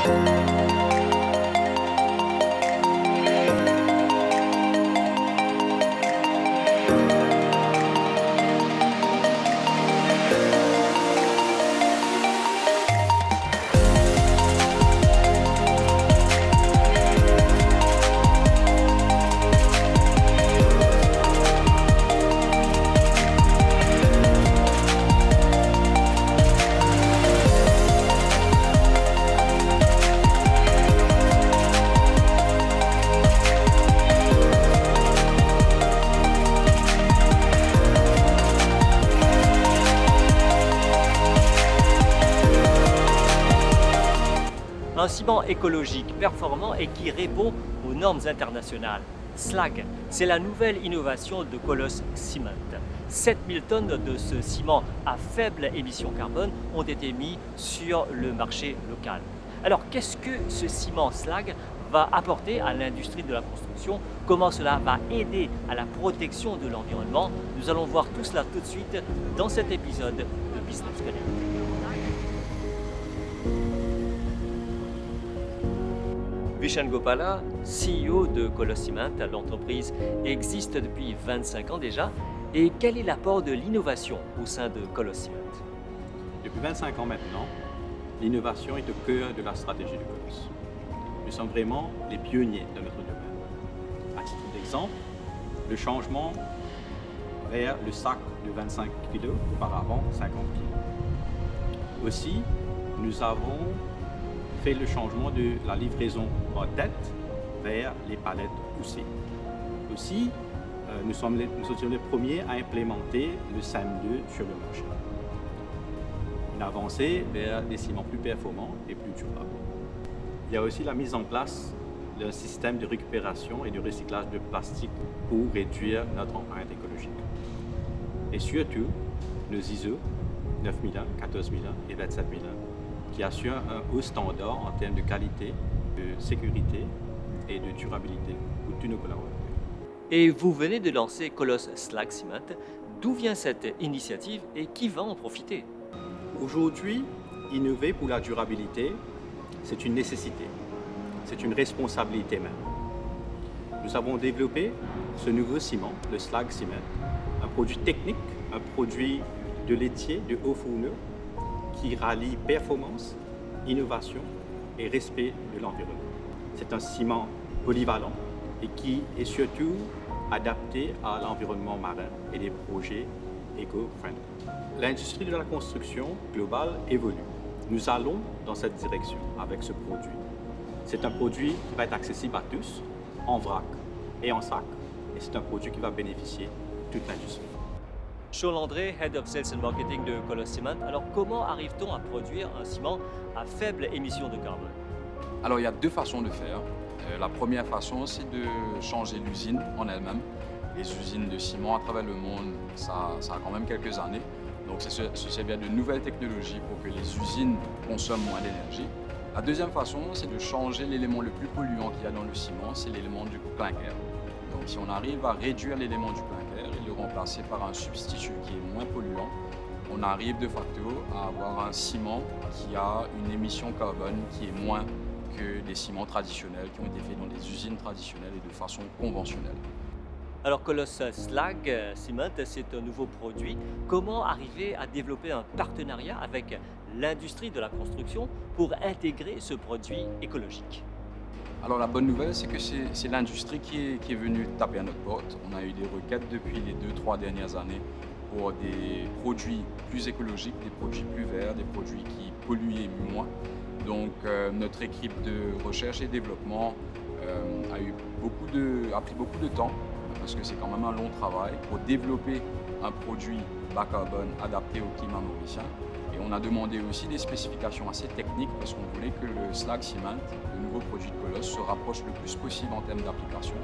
Un ciment écologique, performant et qui répond aux normes internationales. Slag, c'est la nouvelle innovation de Colosse Cement. 7000 tonnes de ce ciment à faible émission carbone ont été mis sur le marché local. Alors qu'est-ce que ce ciment slag va apporter à l'industrie de la construction? Comment cela va aider à la protection de l'environnement? Nous allons voir tout cela tout de suite dans cet épisode de Business Connect. Vishen Gopala, CEO de Colosse Cement, l'entreprise existe depuis 25 ans déjà. Et quel est l'apport de l'innovation au sein de Colosse Cement? Depuis 25 ans maintenant, l'innovation est au cœur de la stratégie de Colosse. Nous sommes vraiment les pionniers de notre domaine. À titre d'exemple, le changement vers le sac de 25 kg, auparavant 50 kg. Aussi, nous avons fait le changement de la livraison en tête vers les palettes poussées. Aussi, nous étions les premiers à implémenter le SAM2 sur le marché. Une avancée vers des ciments plus performants et plus durables. Il y a aussi la mise en place d'un système de récupération et de recyclage de plastique pour réduire notre empreinte écologique. Et surtout, nos ISO 9001, 14001 et 27001 qui assurent un haut standard en termes de qualité, de sécurité et de durabilité pour tous nos collaborateurs. Et vous venez de lancer Colosse Slag Cement. D'où vient cette initiative et qui va en profiter? Aujourd'hui, innover pour la durabilité, c'est une nécessité, c'est une responsabilité même. Nous avons développé ce nouveau ciment, le Slag Cement, un produit technique, un produit de laitier de haut fourneau qui rallie performance, innovation et respect de l'environnement. C'est un ciment polyvalent et qui est surtout adapté à l'environnement marin et des projets éco-friendly. L'industrie de la construction globale évolue. Nous allons dans cette direction avec ce produit. C'est un produit qui va être accessible à tous, en vrac et en sac, et c'est un produit qui va bénéficier toute l'industrie. Shaun Landré, Head of Sales and Marketing de Colosse Cement. Alors comment arrive-t-on à produire un ciment à faible émission de carbone? Alors il y a deux façons de faire. La première façon, c'est de changer l'usine en elle-même. Les usines de ciment à travers le monde, ça a quand même quelques années. Donc c'est se servir de nouvelles technologies pour que les usines consomment moins d'énergie. La deuxième façon, c'est de changer l'élément le plus polluant qu'il y a dans le ciment, c'est l'élément du clinker. Donc si on arrive à réduire l'élément du clinker et le remplacer par un substitut qui est moins polluant, on arrive de facto à avoir un ciment qui a une émission carbone qui est moins que des ciments traditionnels qui ont été faits dans des usines traditionnelles et de façon conventionnelle. Alors Colosse Slag Cement, c'est un nouveau produit. Comment arriver à développer un partenariat avec l'industrie de la construction pour intégrer ce produit écologique? Alors la bonne nouvelle, c'est que c'est l'industrie qui est venue taper à notre porte. On a eu des requêtes depuis les 2-3 dernières années pour des produits plus écologiques, des produits plus verts, des produits qui polluaient moins. Donc notre équipe de recherche et développement a pris beaucoup de temps, parce que c'est quand même un long travail, pour développer un produit bas carbone adapté au climat mauricien. Et on a demandé aussi des spécifications assez techniques parce qu'on voulait que le Slag Cement, le nouveau produit de Colosse, se rapproche le plus possible en termes d'application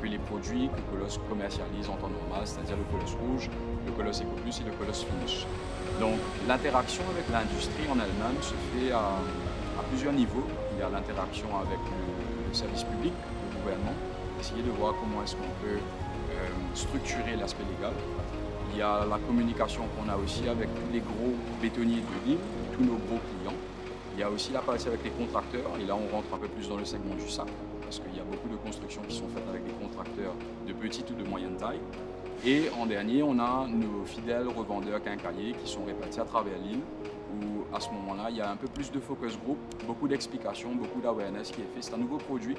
que les produits que Colosse commercialise en temps normal, c'est-à-dire le Colosse rouge, le Colosse Eco Plus et le Colosse Finish. Donc l'interaction avec l'industrie en elle-même se fait à plusieurs niveaux. Il y a l'interaction avec le service public, le gouvernement, essayer de voir comment est-ce qu'on peut structurer l'aspect légal. Il y a la communication qu'on a aussi avec tous les gros bétonniers de l'île, tous nos gros clients. Il y a aussi la partie avec les contracteurs, et là on rentre un peu plus dans le segment du SAC, parce qu'il y a beaucoup de constructions qui sont faites avec des contracteurs de petite ou de moyenne taille. Et en dernier, on a nos fidèles revendeurs quincailliers qui sont répartis à travers l'île, où à ce moment-là, il y a un peu plus de focus group, beaucoup d'explications, beaucoup d'awareness qui est fait. C'est un nouveau produit.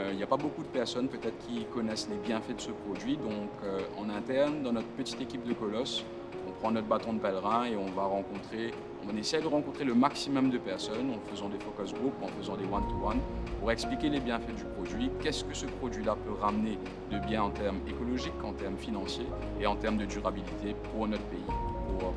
Il n'y a pas beaucoup de personnes peut-être qui connaissent les bienfaits de ce produit. Donc en interne, dans notre petite équipe de Colosse, on prend notre bâton de pèlerin et on essaie de rencontrer le maximum de personnes en faisant des focus group, en faisant des one-to-one, pour expliquer les bienfaits du produit, qu'est-ce que ce produit-là peut ramener de bien en termes écologiques, en termes financiers et en termes de durabilité pour notre pays,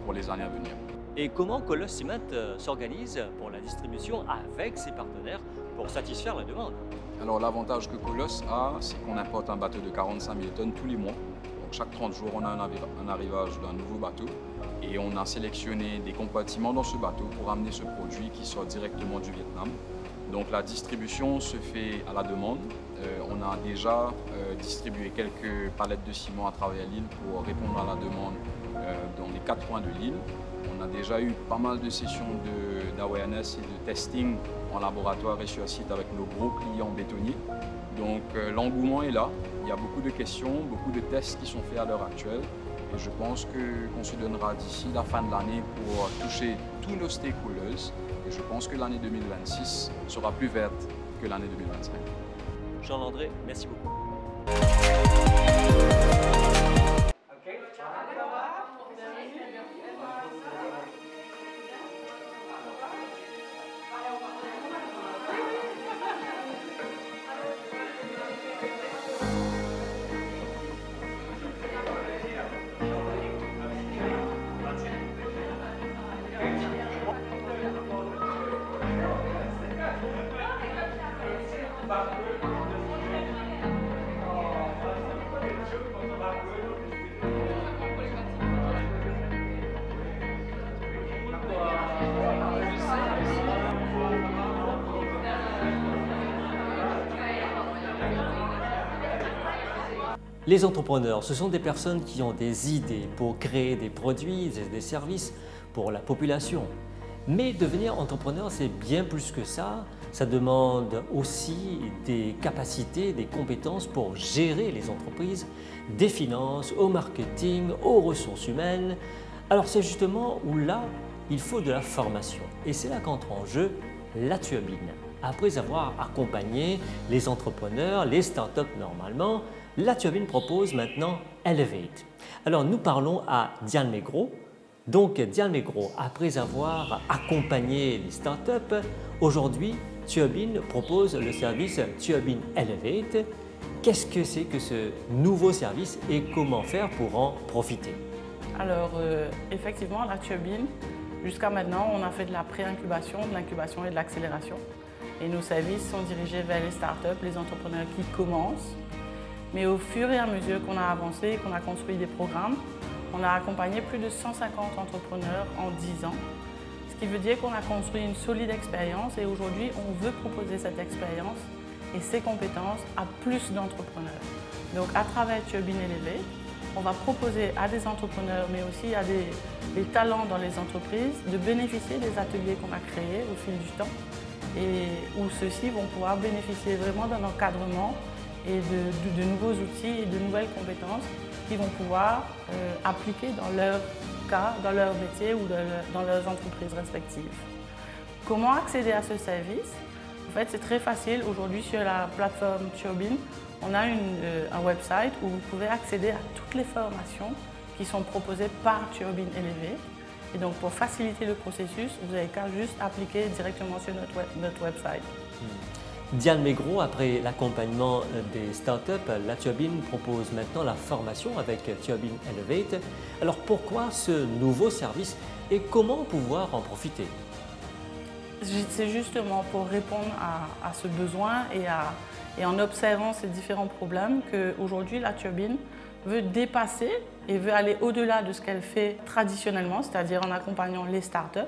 pour les années à venir. Et comment Colosse Ciment s'organise pour la distribution avec ses partenaires pour satisfaire la demande? Alors l'avantage que Colosse a, c'est qu'on importe un bateau de 45 000 tonnes tous les mois. Donc chaque 30 jours, on a un arrivage d'un nouveau bateau et on a sélectionné des compartiments dans ce bateau pour amener ce produit qui sort directement du Vietnam. Donc la distribution se fait à la demande. On a déjà distribué quelques palettes de ciment à travers l'île pour répondre à la demande dans les 4 coins de l'île. On a déjà eu pas mal de sessions d'awareness et de testing en laboratoire et sur site avec nos gros clients bétonniers. Donc l'engouement est là, il y a beaucoup de questions, beaucoup de tests qui sont faits à l'heure actuelle et je pense qu'on se donnera d'ici la fin de l'année pour toucher tous nos stakeholders et je pense que l'année 2026 sera plus verte que l'année 2025. Jean-André, merci beaucoup. Les entrepreneurs, ce sont des personnes qui ont des idées pour créer des produits et des services pour la population. Mais devenir entrepreneur, c'est bien plus que ça. Ça demande aussi des capacités, des compétences pour gérer les entreprises, des finances, au marketing, aux ressources humaines. Alors c'est justement où là, il faut de la formation. Et c'est là qu'entre en jeu la turbine. Après avoir accompagné les entrepreneurs, les startups normalement, la turbine propose maintenant Elevate. Alors nous parlons à Diane Maigreau. Donc Diane Maigreau, après avoir accompagné les startups, aujourd'hui Turbine propose le service Turbine Elevate. Qu'est-ce que c'est que ce nouveau service et comment faire pour en profiter? Alors effectivement, la turbine, jusqu'à maintenant, on a fait de la pré-incubation, de l'incubation et de l'accélération. Et nos services sont dirigés vers les startups, les entrepreneurs qui commencent. Mais au fur et à mesure qu'on a avancé, qu'on a construit des programmes, on a accompagné plus de 150 entrepreneurs en 10 ans. Ce qui veut dire qu'on a construit une solide expérience et aujourd'hui, on veut proposer cette expérience et ces compétences à plus d'entrepreneurs. Donc à travers Turbine Elevate, on va proposer à des entrepreneurs, mais aussi à des talents dans les entreprises, de bénéficier des ateliers qu'on a créés au fil du temps et où ceux-ci vont pouvoir bénéficier vraiment d'un encadrement et de nouveaux outils et de nouvelles compétences qu'ils vont pouvoir appliquer dans leur cas, dans leur métier ou dans leurs entreprises respectives. Comment accéder à ce service? En fait, c'est très facile. Aujourd'hui, sur la plateforme Turbine, on a un website où vous pouvez accéder à toutes les formations qui sont proposées par Turbine Elevate. Et donc, pour faciliter le processus, vous n'avez qu'à juste appliquer directement sur notre website. Diane Maigreau, après l'accompagnement des startups, la Turbine propose maintenant la formation avec Turbine Elevate. Alors pourquoi ce nouveau service et comment pouvoir en profiter? C'est justement pour répondre à ce besoin et en observant ces différents problèmes qu'aujourd'hui la Turbine veut dépasser et veut aller au-delà de ce qu'elle fait traditionnellement, c'est-à-dire en accompagnant les startups,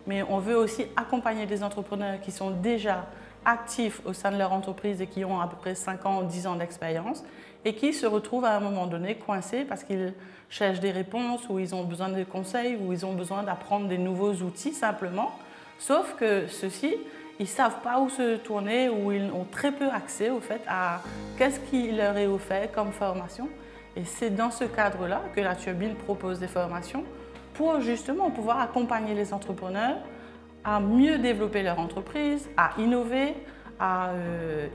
mais on veut aussi accompagner des entrepreneurs qui sont déjà actifs au sein de leur entreprise et qui ont à peu près 5 ans ou 10 ans d'expérience et qui se retrouvent à un moment donné coincés parce qu'ils cherchent des réponses ou ils ont besoin de conseils ou ils ont besoin d'apprendre des nouveaux outils simplement Sauf que ceux-ci, ils ne savent pas où se tourner ou ils ont très peu accès au fait à qu'est-ce qui leur est offert comme formation. Et c'est dans ce cadre-là que la Turbine propose des formations pour justement pouvoir accompagner les entrepreneurs à mieux développer leur entreprise, à innover, à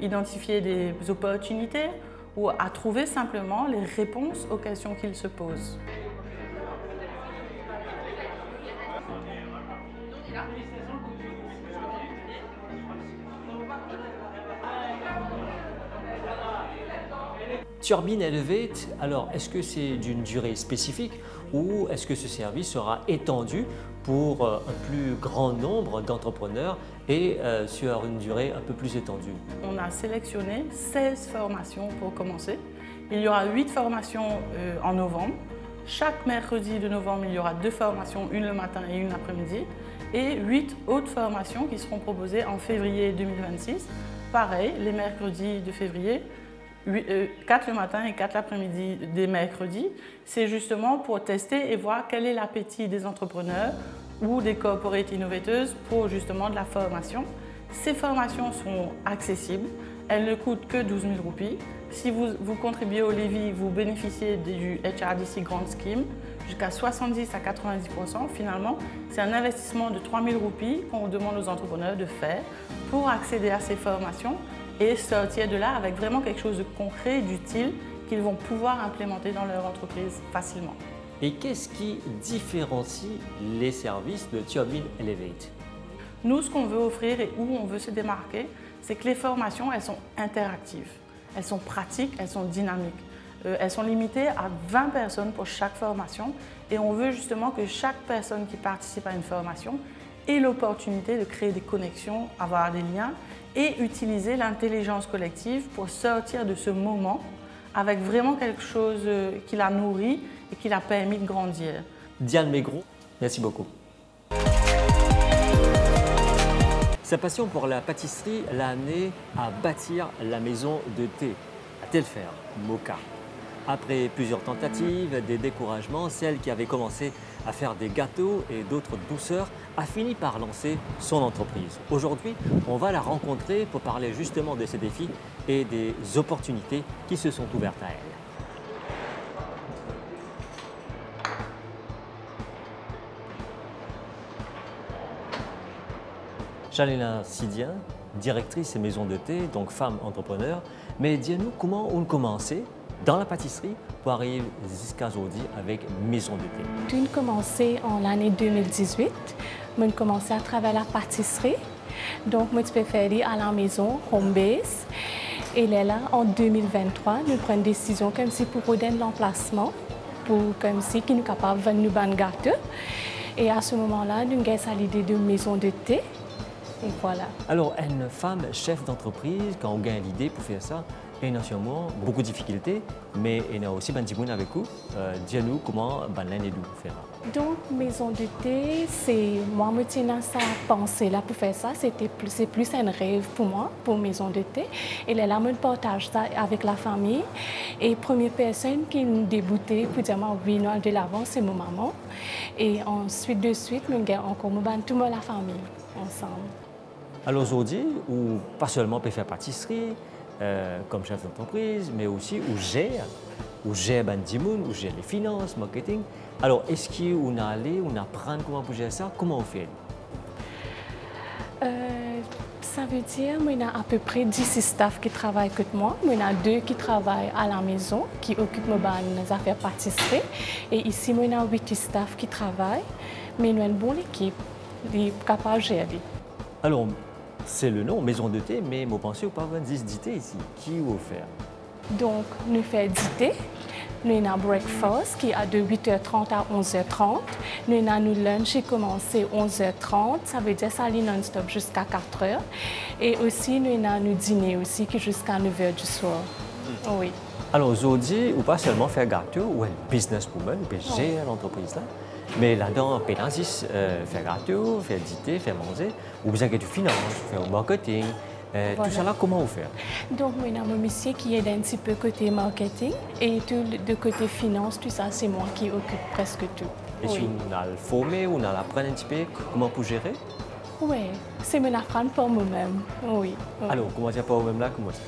identifier des opportunités ou à trouver simplement les réponses aux questions qu'ils se posent. Turbine Elevate, alors est-ce que c'est d'une durée spécifique ou est-ce que ce service sera étendu pour un plus grand nombre d'entrepreneurs et sur une durée un peu plus étendue? On a sélectionné 16 formations pour commencer. Il y aura 8 formations en novembre. Chaque mercredi de novembre, il y aura 2 formations, une le matin et une l'après-midi, et 8 autres formations qui seront proposées en février 2026. Pareil, les mercredis de février, 4 le matin et 4 l'après-midi des mercredis. C'est justement pour tester et voir quel est l'appétit des entrepreneurs ou des corporate innovateurs pour justement de la formation. Ces formations sont accessibles, elles ne coûtent que 12 000 roupies. Si vous contribuez au Lévi, vous bénéficiez du HRDC Grant Scheme jusqu'à 70 à 90%. Finalement, c'est un investissement de 3 000 roupies qu'on demande aux entrepreneurs de faire pour accéder à ces formations et sortir de là avec vraiment quelque chose de concret, d'utile, qu'ils vont pouvoir implémenter dans leur entreprise facilement. Et qu'est-ce qui différencie les services de Turbine Elevate? Nous, ce qu'on veut offrir et où on veut se démarquer, c'est que les formations, elles sont interactives, elles sont pratiques, elles sont dynamiques. Elles sont limitées à 20 personnes pour chaque formation et on veut justement que chaque personne qui participe à une formation ait l'opportunité de créer des connexions, avoir des liens et utiliser l'intelligence collective pour sortir de ce moment avec vraiment quelque chose qui la nourrit et qui l'a permis de grandir. Diane Maigret, merci beaucoup. Sa passion pour la pâtisserie l'a amené à bâtir la maison de thé à Telfer, Moka. Après plusieurs tentatives, des découragements, celle qui avait commencé à faire des gâteaux et d'autres douceurs a fini par lancer son entreprise. Aujourd'hui, on va la rencontrer pour parler justement de ses défis et des opportunités qui se sont ouvertes à elle. Jalina Sidien, directrice et maison de thé, donc femme entrepreneur. Mais dis-nous comment on commençait dans la pâtisserie pour arriver jusqu'à aujourd'hui avec maison de thé. J'ai commencé en l'année 2018. J'ai commencé à travailler à la pâtisserie. Donc, je peux faire à la maison, home base. Et là, en 2023, nous prenons une décision comme si pour redonner l'emplacement, pour comme si nous sommes capables de vendre un gâteau. Et à ce moment-là, nous avons l'idée de maison de thé. Et voilà. Alors, une femme chef d'entreprise, quand on gagne l'idée pour faire ça, il y a sûrement beaucoup de difficultés, mais il y a aussi des gens avec vous. Dis-nous comment l'un et deux faire. Donc, maison de thé, c'est moi, je tiens ça à penser là pour faire ça. C'est plus un rêve pour moi, pour maison de thé. Et là, je partage ça avec la famille. Et la première personne qui nous débutait pour dire oui, nous allons de l'avant, c'est ma maman. Et ensuite, nous avons encore toute la famille ensemble. Alors aujourd'hui, ou pas seulement peut faire pâtisserie, comme chef d'entreprise, mais aussi où gère Bandimoun, où gère les finances, marketing. Alors, est-ce qu'on a allé, on apprend comment gérer ça? Comment on fait? Ça veut dire qu'il y a à peu près 10 staff qui travaillent avec moi. Il y en a 2 qui travaillent à la maison, qui occupent mes affaires pâtisserie. Et ici, il y a 8 staff qui travaillent. Mais il y a une bonne équipe qui est capable de gérer. Alors, c'est le nom, maison de thé, mais vous pensez pas 10 thé ici. Qui vous fait? Donc, nous faisons 10 thé. Nous avons un breakfast qui est de 8h30 à 11h30. Nous avons un lunch qui commence à 11h30. Ça veut dire que ça allait non-stop jusqu'à 4h. Et aussi, nous avons un dîner aussi qui est jusqu'à 9h du soir. Oui. Alors aujourd'hui, ou pas seulement faire gâteau, ou un businesswoman, ou gérer l'entreprise là. Mais là-dedans, on peut faire gâteau, faire dîner, faire manger, ou bien faire du finance, faire marketing. Voilà. Tout ça là, comment vous faire? Donc, moi, j'ai un monsieur qui aide un petit peu côté marketing et tout de côté finance, tout ça, c'est moi qui occupe presque tout. Et si on a le formé, on a l'apprendre un petit peu, comment pour gérer? Oui, c'est mon apprendre pour moi-même. Oui. Alors, comment dire pour vous-même là, comment ça?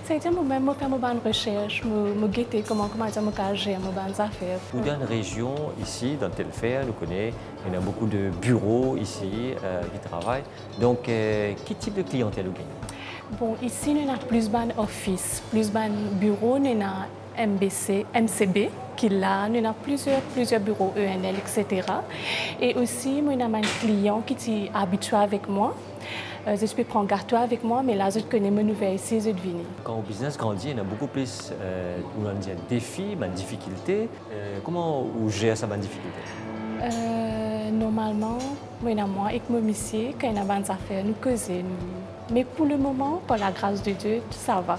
C'est-à-dire moi-même, je fais mes bonnes recherches, je guette comment dire, je gère mes bonnes affaires. Ou dans une région ici, dans Telfair, nous connaissons, il y a beaucoup de bureaux ici qui travaillent. Donc, quel type de clientèle vous gagnez? Bon, ici, nous avons plus de office, plus de bureaux, nous avons MCB, qui là, nous avons plusieurs bureaux ENL, etc. Et aussi, nous avons un client qui est habitué avec moi. Je peux prendre gâteau avec moi, mais là, je connais mes nouvelles ici, je devine. Quand le business grandit, il y a beaucoup plus de défis, de difficultés. Comment vous gérez ces difficultés? Normalement, moi et mon monsieur, quand il y a des affaires, nous causons. Mais pour le moment, par la grâce de Dieu, ça va,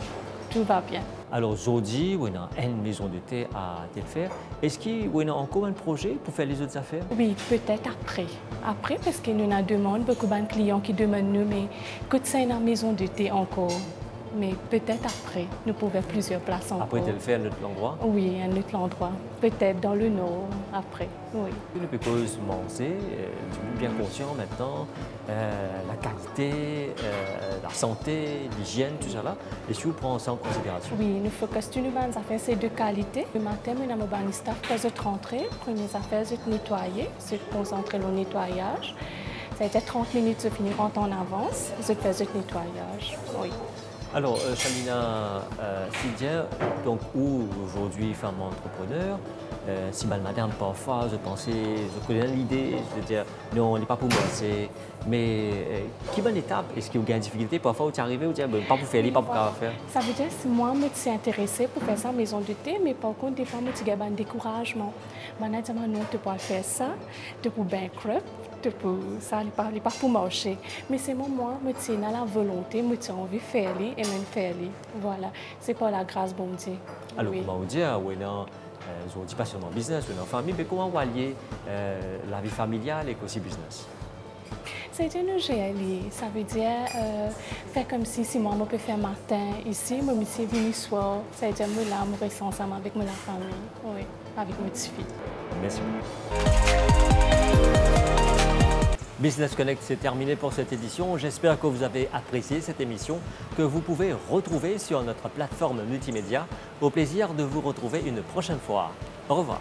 tout va bien. Alors aujourd'hui, on a une maison de thé à Telfair. Est-ce qu'il y a encore un projet pour faire les autres affaires? Oui, peut-être après. Après, parce que nous avons beaucoup de clients qui demandent nous, mais que c'est une maison de thé encore. Mais peut-être après, nous pouvons faire plusieurs places encore. Après Telfair, un autre endroit? Oui, un autre endroit. Peut-être dans le nord, après, oui. Une pécose manger, bien conscient maintenant, la qualité, la santé, l'hygiène, tout ça là. Et si vous prenez ça en considération? Oui, nous focusons sur nos affaires, c'est de qualité. Le matin, nous avons un staff qui est rentré, premières affaires, c'est nettoyer, se concentrer sur le nettoyage. Ça a été 30 minutes de finir en temps en avance, je fais le nettoyage, oui. Alors, Shamina Sidia, donc, où aujourd'hui femme entrepreneur, si mal madame parfois, je connais l'idée, je veux dire, non, on n'est pas pour moi, mais qui bonne étape? Est-ce qu'il y a une difficulté parfois où tu es arrivé, où tu dis, pas pour faire, pas pour faire? Ça veut dire que moi, je suis intéressée pour faire ça maison de thé, mais par contre, des fois, je suis un découragement. Je me dis, non, tu peux faire ça, tu peux bankrupt. Ça n'est pas pour marcher. Mais c'est moi, je tiens à la volonté, je tiens envie de faire et même faire. Voilà, c'est pas la grâce bon Dieu. Alors, oui. comment vous dire, je ne dis pas seulement business, ou en famille, mais comment vous alliez la vie familiale et aussi business? C'est une génie. Ça veut dire faire comme si moi, je peux faire matin ici, moi, je suis venu soir. Ça veut dire que là, je reste ensemble avec la famille, oui, avec mes petites filles. Merci beaucoup. Business Connect, c'est terminé pour cette édition. J'espère que vous avez apprécié cette émission, que vous pouvez retrouver sur notre plateforme multimédia. Au plaisir de vous retrouver une prochaine fois. Au revoir.